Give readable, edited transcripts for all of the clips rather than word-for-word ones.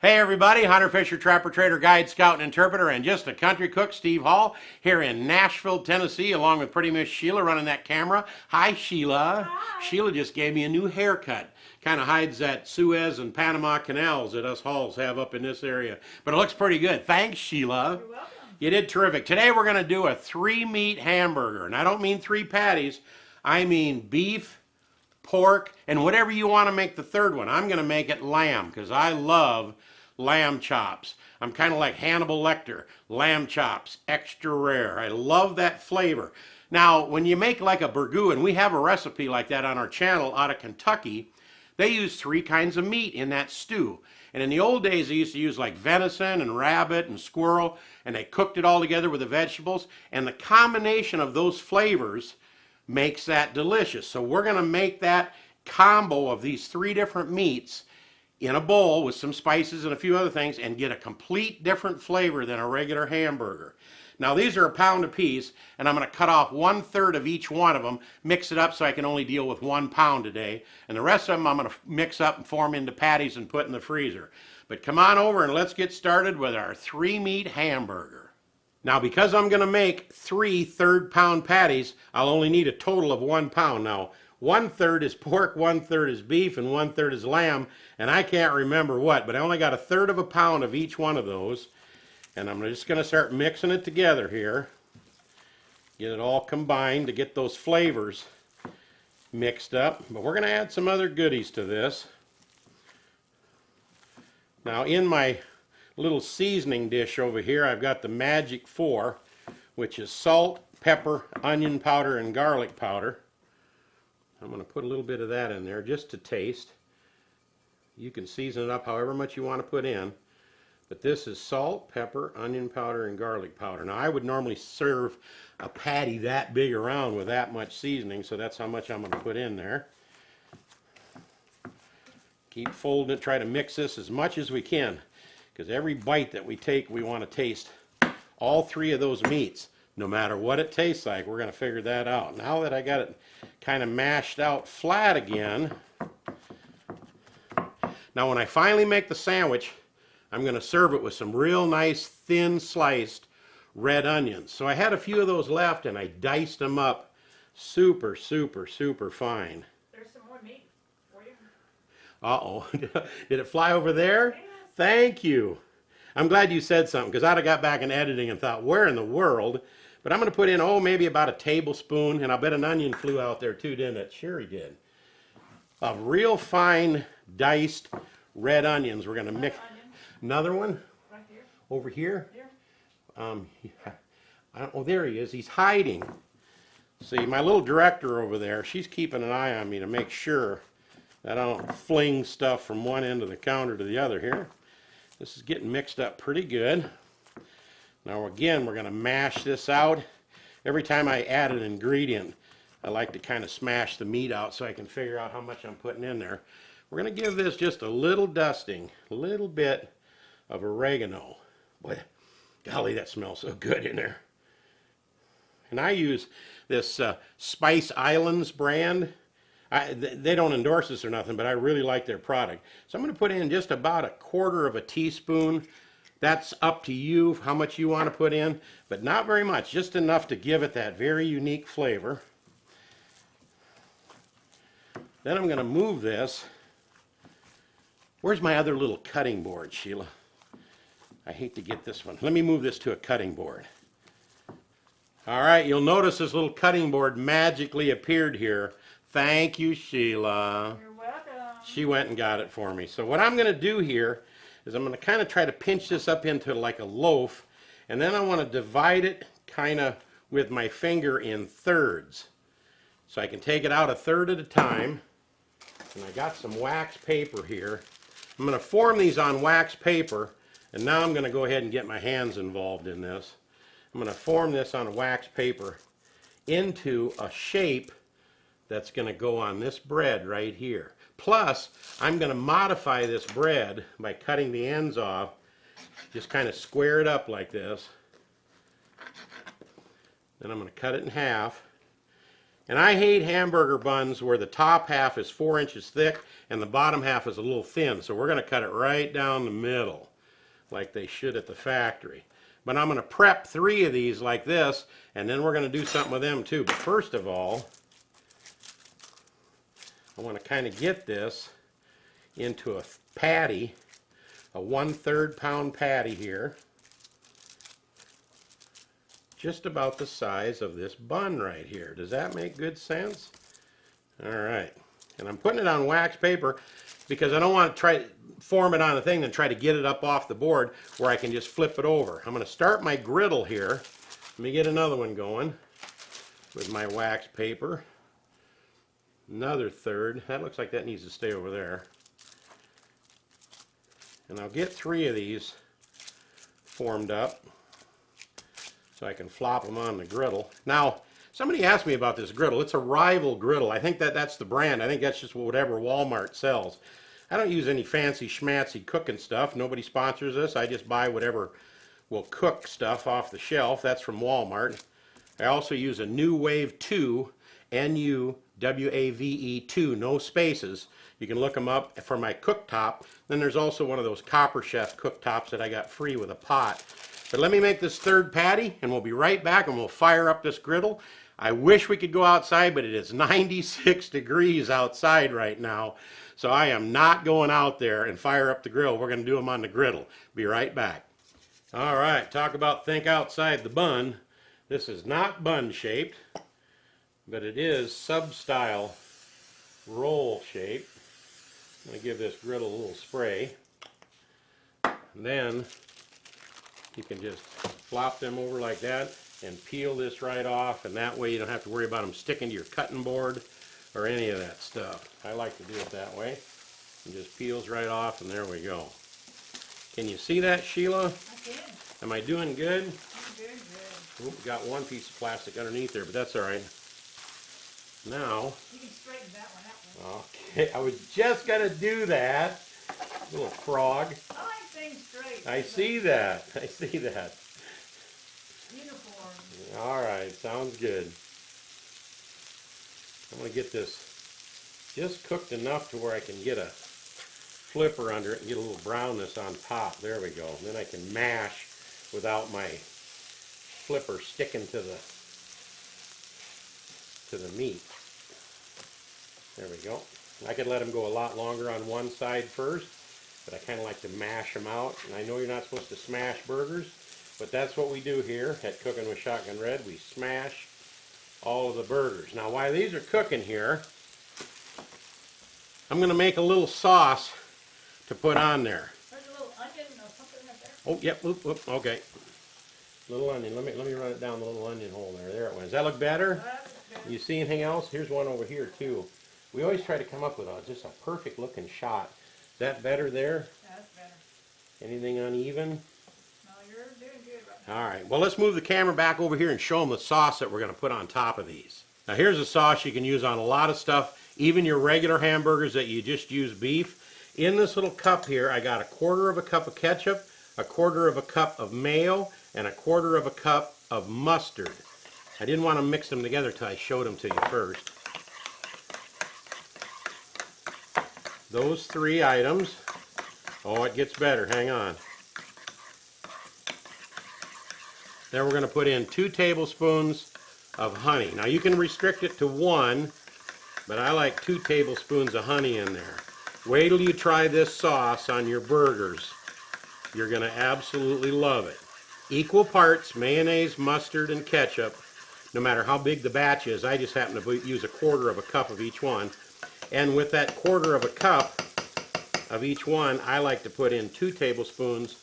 Hey everybody, Hunter Fisher, Trapper, Trader, Guide, Scout, and Interpreter, and just a country cook, Steve Hall, here in Nashville, Tennessee, along with pretty Miss Sheila running that camera. Hi, Sheila. Hi. Sheila just gave me a new haircut. Kind of hides that Suez and Panama canals that us Halls have up in this area. But it looks pretty good. Thanks, Sheila. You're welcome. You did terrific. Today we're going to do a 3-meat hamburger. And I don't mean 3 patties. I mean beef, pork, and whatever you want to make the third one. I'm going to make it lamb because I love lamb chops. I'm kind of like Hannibal Lecter. Lamb chops, extra rare. I love that flavor. Now, when you make like a burgoo, and we have a recipe like that on our channel out of Kentucky, they use 3 kinds of meat in that stew. And in the old days, they used to use like venison and rabbit and squirrel, and they cooked it all together with the vegetables. And the combination of those flavors makes that delicious. So we're going to make that combo of these 3 different meats in a bowl with some spices and a few other things and get a complete different flavor than a regular hamburger. Now these are a pound apiece, and I'm going to cut off 1/3 of each one of them, mix it up so I can only deal with 1 pound today, and the rest of them I'm going to mix up and form into patties and put in the freezer. But come on over and let's get started with our 3-meat hamburger. Now because I'm going to make 3 third-pound patties, I'll only need a total of 1 pound. Now 1/3 is pork, 1/3 is beef, and 1/3 is lamb, and I can't remember what, but I only got 1/3 of a pound of each one of those. And I'm just going to start mixing it together here. Get it all combined to get those flavors mixed up. But we're going to add some other goodies to this. Now in my little seasoning dish over here, I've got the Magic 4, which is salt, pepper, onion powder, and garlic powder. I'm going to put a little bit of that in there just to taste. You can season it up however much you want to put in. But this is salt, pepper, onion powder, and garlic powder. Now I would normally serve a patty that big around with that much seasoning, so that's how much I'm going to put in there. Keep folding it, try to mix this as much as we can, because every bite that we take we want to taste all 3 of those meats. No matter what it tastes like, we're going to figure that out. Now that I got it kind of mashed out flat again, now when I finally make the sandwich, I'm going to serve it with some real nice thin sliced red onions. So I had a few of those left and I diced them up super, super, super fine. There's some more meat for you. Uh-oh. Did it fly over there? Yes. Thank you. I'm glad you said something because I'd have got back in editing and thought, where in the world? But I'm going to put in, maybe about a tablespoon, and I'll bet an onion flew out there too, didn't it? Sure he did. Of real fine diced red onions. We're going to mix. Another one? Right here. Over here? Here. There he is. He's hiding. See, my little director over there, she's keeping an eye on me to make sure that I don't fling stuff from one end of the counter to the other here. This is getting mixed up pretty good. Now again, we're going to mash this out. Every time I add an ingredient, I like to kind of smash the meat out so I can figure out how much I'm putting in there. We're going to give this just a little dusting, a little bit of oregano. Boy, golly, that smells so good in there. And I use this Spice Islands brand. They don't endorse this or nothing, but I really like their product. So I'm going to put in just about 1/4 teaspoon. That's up to you how much you want to put in, but not very much, just enough to give it that very unique flavor. Then I'm going to move this. Where's my other little cutting board, Sheila? I hate to get this one. Let me move this to a cutting board. All right, you'll notice this little cutting board magically appeared here. Thank you, Sheila. You're welcome. She went and got it for me. So what I'm going to do here is I'm going to kind of try to pinch this up into like a loaf, and then I want to divide it kind of with my finger in thirds. So I can take it out 1/3 at a time. And I got some wax paper here. I'm going to form these on wax paper, and now I'm going to go ahead and get my hands involved in this. I'm going to form this on wax paper into a shape that's going to go on this bread right here. Plus, I'm going to modify this bread by cutting the ends off. Just kind of square it up like this. Then I'm going to cut it in half. And I hate hamburger buns where the top half is 4 inches thick and the bottom half is a little thin. So we're going to cut it right down the middle like they should at the factory. But I'm going to prep 3 of these like this, and then we're going to do something with them too. But first of all, I want to kind of get this into a patty, a 1/3 pound patty here. Just about the size of this bun right here. Does that make good sense? All right. And I'm putting it on wax paper because I don't want to try to form it on the thing and try to get it up off the board where I can just flip it over. I'm going to start my griddle here. Let me get another one going with my wax paper. Another 1/3. That looks like that needs to stay over there. And I'll get 3 of these formed up so I can flop them on the griddle. Now, somebody asked me about this griddle. It's a Rival griddle. I think that's the brand. I think that's just whatever Walmart sells. I don't use any fancy schmancy cooking stuff. Nobody sponsors us. I just buy whatever will cook stuff off the shelf. That's from Walmart. I also use a New Wave 2, N-U-W-A-V-E 2, no spaces. You can look them up for my cooktop. Then there's also one of those Copper Chef cooktops that I got free with a pot. But let me make this 3rd patty, and we'll be right back, and we'll fire up this griddle. I wish we could go outside, but it is 96 degrees outside right now. So I am not going out there and fire up the grill. We're going to do them on the griddle. Be right back. All right, talk about think outside the bun. This is not bun shaped, but it is sub-style roll shape. I'm going to give this griddle a little spray. And then you can just flop them over like that and peel this right off, and that way you don't have to worry about them sticking to your cutting board or any of that stuff. I like to do it that way. It just peels right off, and there we go. Can you see that, Sheila? I can. Am I doing good? I'm very good. Oop, got one piece of plastic underneath there, but that's all right. Now, You can straighten that one out. okay, I was just going to do that. Little frog. I like things straight. I see that. I see that. Uniform. All right, sounds good. I'm going to get this just cooked enough to where I can get a flipper under it and get a little brownness on top. There we go. And then I can mash without my flipper sticking to the meat. There we go. I could let them go a lot longer on one side first, but I kind of like to mash them out. And I know you're not supposed to smash burgers, but that's what we do here at Cooking with Shotgun Red. We smash all of the burgers. Now, while these are cooking here, I'm going to make a little sauce to put on there. There's a little onion or something right there. Oh, yep, whoop, whoop, okay. Little onion. Let me run it down the little onion hole there. There it went. Does that look better? You see anything else? Here's one over here too. We always try to come up with just a perfect looking shot. Is that better there? That's better. Anything uneven? No, you're doing good right now. All right. Well, let's move the camera back over here and show them the sauce that we're going to put on top of these. Now, here's a sauce you can use on a lot of stuff, even your regular hamburgers that you just use beef. In this little cup here, I got 1/4 cup of ketchup, 1/4 cup of mayo, and 1/4 cup of mustard. I didn't want to mix them together till I showed them to you first. Those 3 items. Oh, it gets better. Hang on. Then we're going to put in 2 tablespoons of honey. Now you can restrict it to 1, but I like 2 tablespoons of honey in there. Wait till you try this sauce on your burgers. You're going to absolutely love it. Equal parts mayonnaise, mustard, and ketchup. No matter how big the batch is, I just happen to use 1/4 cup of each one. And with that 1/4 cup of each one, I like to put in 2 tablespoons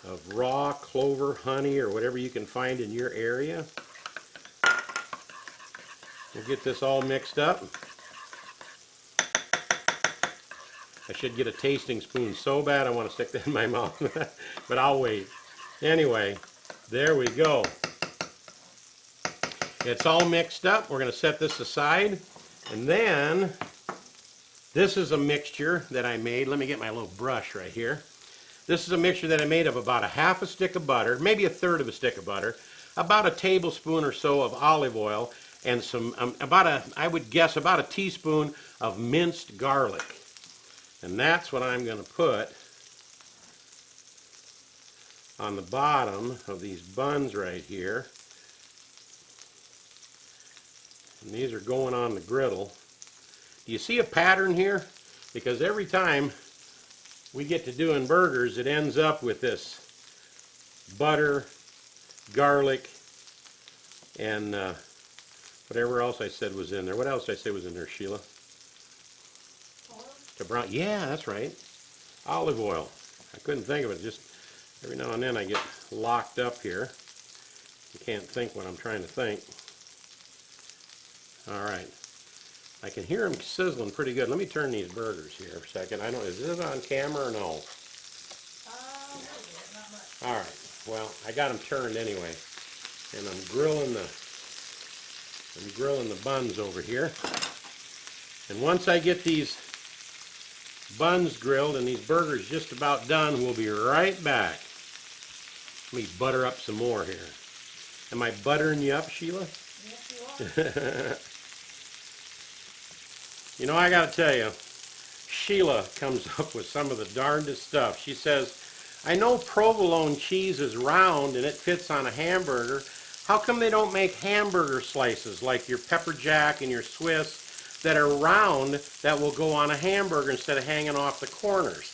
of raw clover honey or whatever you can find in your area. We'll get this all mixed up. I should get a tasting spoon so bad I want to stick that in my mouth, but I'll wait. Anyway, there we go. It's all mixed up. We're going to set this aside. And then, this is a mixture that I made. Let me get my little brush right here. This is a mixture that I made of about 1/2 stick of butter, maybe 1/3 of a stick of butter, about a tablespoon or so of olive oil, and some, I would guess about a teaspoon of minced garlic. And that's what I'm going to put on the bottom of these buns right here. And these are going on the griddle. Do you see a pattern here? Because every time we get to doing burgers, it ends up with this butter, garlic, and whatever else I said was in there. What else did I say was in there, Sheila? Olive? To brown. Yeah, that's right. Olive oil. I couldn't think of it. Just every now and then I get locked up here. You can't think what I'm trying to think. All right. I can hear them sizzling pretty good. Let me turn these burgers here for a second. I don't. Is this on camera or no? Not much. All right. Well, I got them turned anyway, and I'm grilling the buns over here. And once I get these buns grilled and these burgers just about done, we'll be right back. Let me butter up some more here. Am I buttering you up, Sheila? Yes, you are. You know, I got to tell you, Sheila comes up with some of the darndest stuff. She says, I know provolone cheese is round and it fits on a hamburger. How come they don't make hamburger slices like your pepper jack and your Swiss that are round that will go on a hamburger instead of hanging off the corners?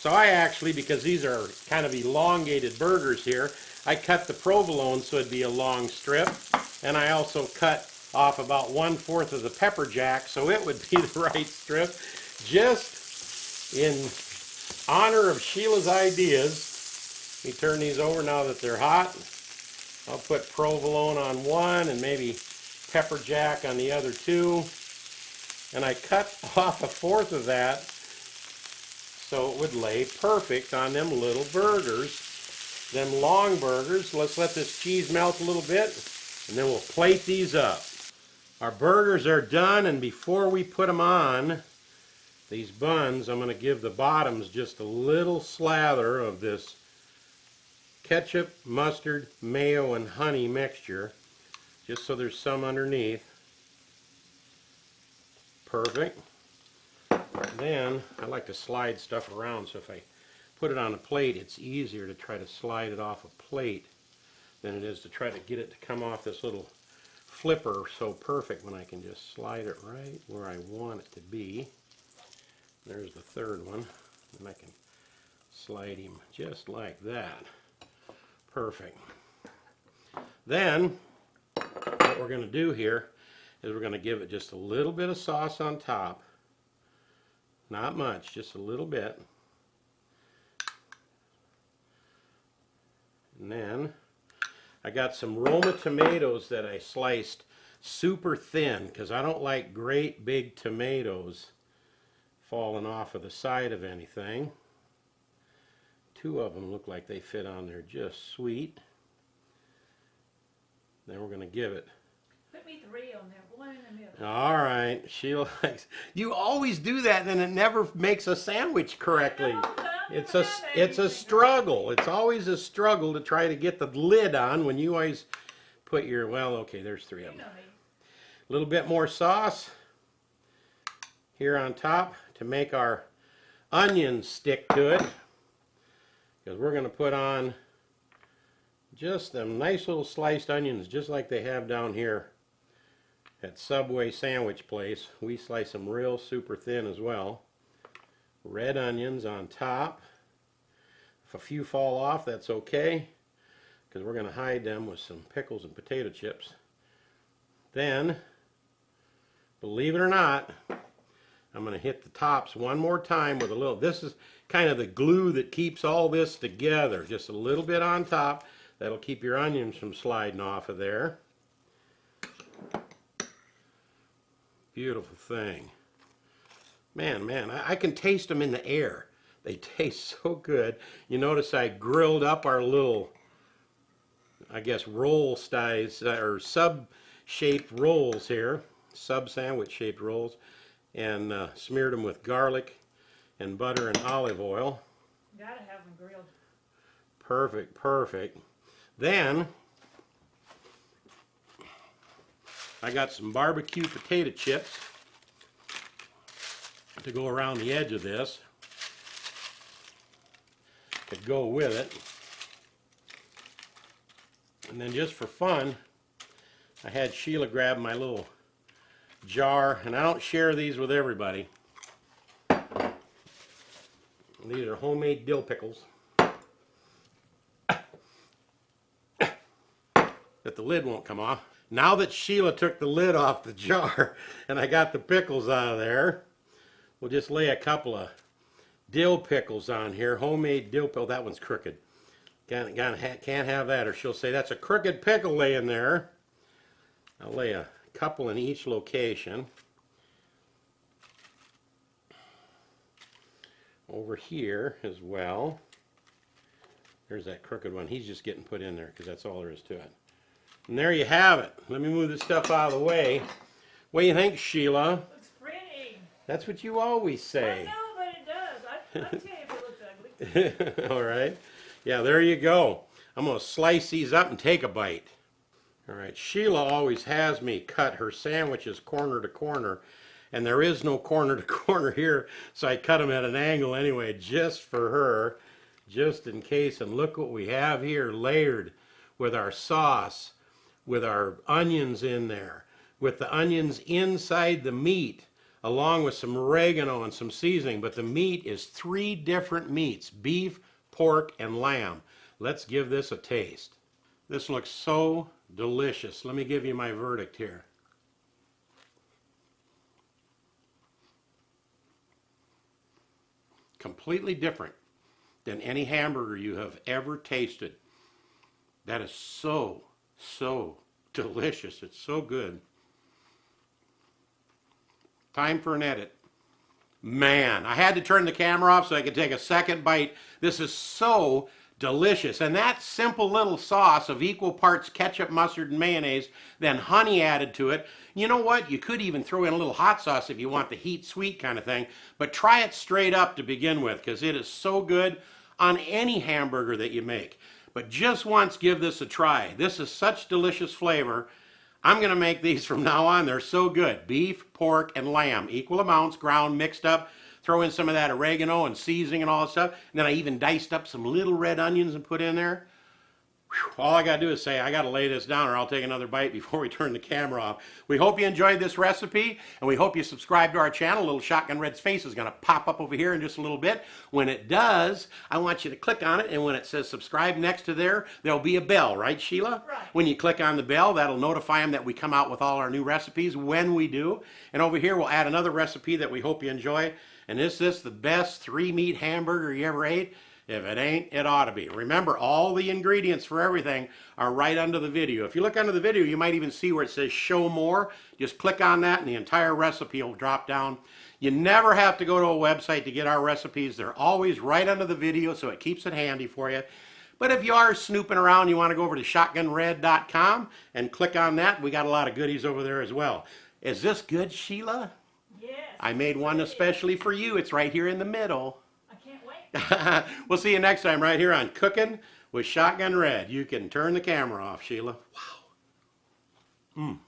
So I actually, because these are kind of elongated burgers here, I cut the provolone so it'd be a long strip, and I also cut off about 1/4 of the pepper jack so it would be the right strip, just in honor of Sheila's ideas. Let me turn these over now that they're hot. I'll put provolone on one and maybe pepper jack on the other two, and I cut off 1/4 of that so it would lay perfect on them little burgers, them long burgers. Let's let this cheese melt a little bit, and then we'll plate these up. Our burgers are done, and before we put them on these buns, I'm going to give the bottoms just a little slather of this ketchup, mustard, mayo, and honey mixture, just so there's some underneath. Perfect. Then I like to slide stuff around, so if I put it on a plate, it's easier to try to slide it off a plate than it is to try to get it to come off this little flipper so perfect when I can just slide it right where I want it to be. There's the third one, and I can slide him just like that. Perfect. Then what we're going to do here is we're going to give it just a little bit of sauce on top. Not much, just a little bit. And then I got some Roma tomatoes that I sliced super thin because I don't like great big tomatoes falling off of the side of anything. 2 of them look like they fit on there just sweet. Then we're going to give it. Put me 3 on there, 1 in the middle. All right, Sheila. You always do that, and it never makes a sandwich correctly. It's a struggle. It's always a struggle to try to get the lid on when you always put your, well, okay, there's 3 of them. A little bit more sauce here on top to make our onions stick to it, because we're going to put on just them nice little sliced onions just like they have down here at Subway sandwich place. We slice them real super thin as well. Red onions on top. If a few fall off, that's okay, because we're going to hide them with some pickles and potato chips. Then, believe it or not, I'm going to hit the tops one more time with a little, this is kind of the glue that keeps all this together. Just a little bit on top. That'll keep your onions from sliding off of there. Beautiful thing. Man, I can taste them in the air. They taste so good. You notice I grilled up our little, I guess, roll styles, or sub-shaped rolls here, sub-sandwich shaped rolls, and smeared them with garlic and butter and olive oil. You gotta have them grilled. Perfect, perfect. Then I got some barbecue potato chips to go around the edge of this. To go with it. And then just for fun, I had Sheila grab my little jar, and I don't share these with everybody. These are homemade dill pickles. That the lid won't come off. Now that Sheila took the lid off the jar and I got the pickles out of there, we'll just lay a couple of dill pickles on here. Homemade dill pickle. That one's crooked. Can't have that, or she'll say that's a crooked pickle laying there. I'll lay a couple in each location. Over here as well. There's that crooked one. He's just getting put in there because that's all there is to it. And there you have it. Let me move this stuff out of the way. What do you think, Sheila? Looks pretty. That's what you always say. I know, but it does. I'll tell you if it looks ugly. All right. Yeah, there you go. I'm going to slice these up and take a bite. All right. Sheila always has me cut her sandwiches corner to corner. And there is no corner to corner here, so I cut them at an angle anyway, just for her, just in case. And look what we have here, layered with our sauce, with our onions in there, with the onions inside the meat, along with some oregano and some seasoning. But the meat is 3 different meats, beef, pork, and lamb. Let's give this a taste. This looks so delicious. Let me give you my verdict here. Completely different than any hamburger you have ever tasted. That is so, so delicious. It's so good. Time for an edit. Man, I had to turn the camera off so I could take a second bite. This is so delicious. And that simple little sauce of equal parts ketchup, mustard, and mayonnaise, then honey added to it. You know what? You could even throw in a little hot sauce if you want the heat sweet kind of thing. But try it straight up to begin with, because it is so good on any hamburger that you make. But just once, give this a try. This is such delicious flavor. I'm going to make these from now on. They're so good. Beef, pork, and lamb. Equal amounts, ground, mixed up. Throw in some of that oregano and seasoning and all that stuff. And then I even diced up some little red onions and put in there. Whew, all I got to do is say, I got to lay this down or I'll take another bite before we turn the camera off. We hope you enjoyed this recipe, and we hope you subscribe to our channel. Little Shotgun Red's face is going to pop up over here in just a little bit. When it does, I want you to click on it, and when it says subscribe next to there'll be a bell, right, Sheila? Right. When you click on the bell, that'll notify them that we come out with all our new recipes when we do. And over here, we'll add another recipe that we hope you enjoy. And is this the best 3-meat hamburger you ever ate? If it ain't, it ought to be. Remember, all the ingredients for everything are right under the video. If you look under the video, you might even see where it says show more. Just click on that and the entire recipe will drop down. You never have to go to a website to get our recipes. They're always right under the video, so it keeps it handy for you. But if you are snooping around, you want to go over to shotgunred.com and click on that. We got a lot of goodies over there as well. Is this good, Sheila? Yes. I made one especially for you. It's right here in the middle. I can't wait. We'll see you next time right here on Cooking with Shotgun Red. You can turn the camera off, Sheila. Wow.